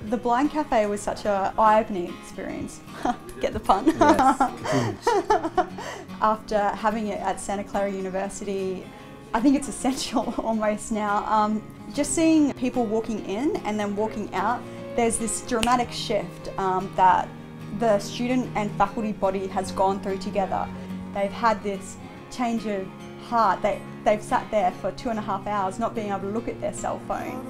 The Blind Cafe was such an eye-opening experience. Get the pun. Yes. After having it at Santa Clara University, I think it's essential almost now. Just seeing people walking in and then walking out, there's this dramatic shift that the student and faculty body has gone through together. They've had this change of heart. They've sat there for 2.5 hours not being able to look at their cell phone.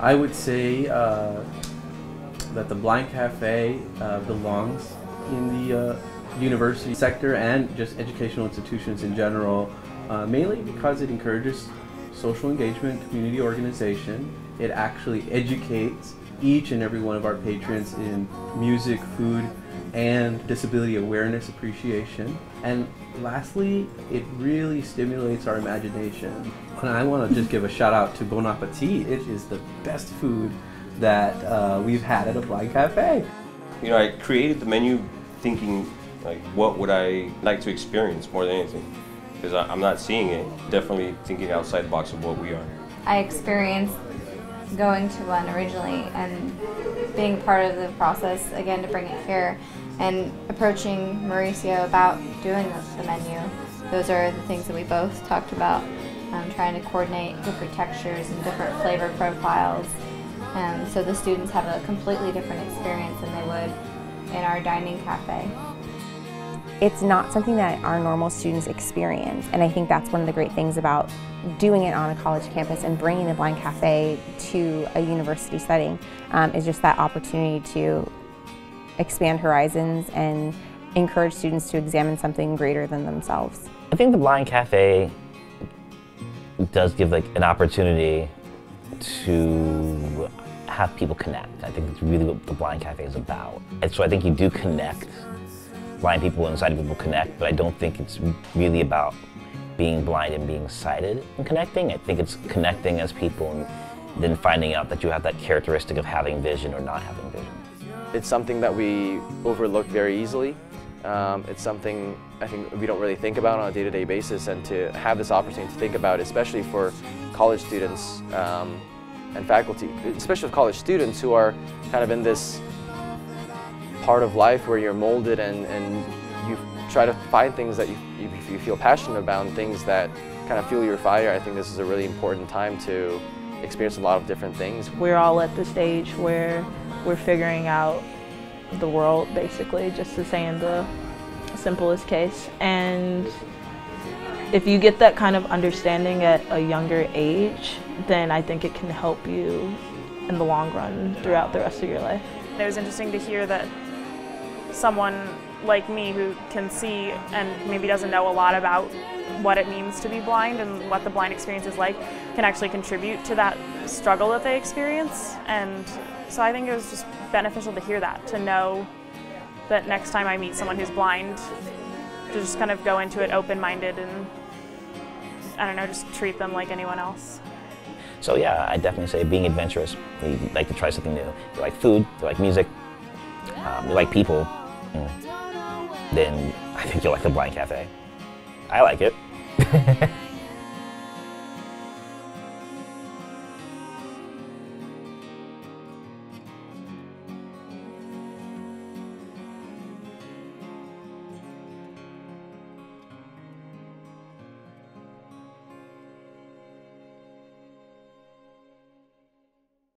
I would say that the Blind Cafe belongs in the university sector and just educational institutions in general, mainly because it encourages social engagement, community organization. It actually educates each and every one of our patrons in music, food, and disability awareness appreciation. And lastly, it really stimulates our imagination. And I want to just give a shout out to Bon Appetit. It is the best food that we've had at a Blind Cafe. You know, I created the menu thinking, like, what would I like to experience more than anything? Because I'm not seeing it, definitely thinking outside the box of what we are. I experienced going to one originally and being part of the process again to bring it here and approaching Mauricio about doing the menu. Those are the things that we both talked about, trying to coordinate different textures and different flavor profiles. So the students have a completely different experience than they would in our dining cafe. It's not something that our normal students experience, and I think that's one of the great things about doing it on a college campus and bringing the Blind Cafe to a university setting is just that opportunity to expand horizons and encourage students to examine something greater than themselves. I think the Blind Cafe does give an opportunity to have people connect. I think it's really what the Blind Cafe is about. And so I think you do connect. Blind people and sighted people connect, but I don't think it's really about being blind and being sighted and connecting. I think it's connecting as people and then finding out that you have that characteristic of having vision or not having vision. It's something that we overlook very easily. It's something I think we don't really think about on a day-to-day basis, and to have this opportunity to think about, especially for college students and faculty, especially with college students who are kind of in this part of life where you're molded and you try to find things that you feel passionate about and things that kind of fuel your fire. I think this is a really important time to experience a lot of different things. We're all at the stage where we're figuring out the world, basically, just to say in the simplest case. And if you get that kind of understanding at a younger age, then I think it can help you in the long run throughout the rest of your life. It was interesting to hear that someone like me who can see and maybe doesn't know a lot about what it means to be blind and what the blind experience is like can actually contribute to that struggle that they experience. And so I think it was just beneficial to hear that, to know that next time I meet someone who's blind, to just kind of go into it open-minded and, I don't know, just treat them like anyone else. So yeah, I definitely say being adventurous. You like to try something new. You like food, you like music, you like people, then I think you'll like the Blind Cafe. I like it.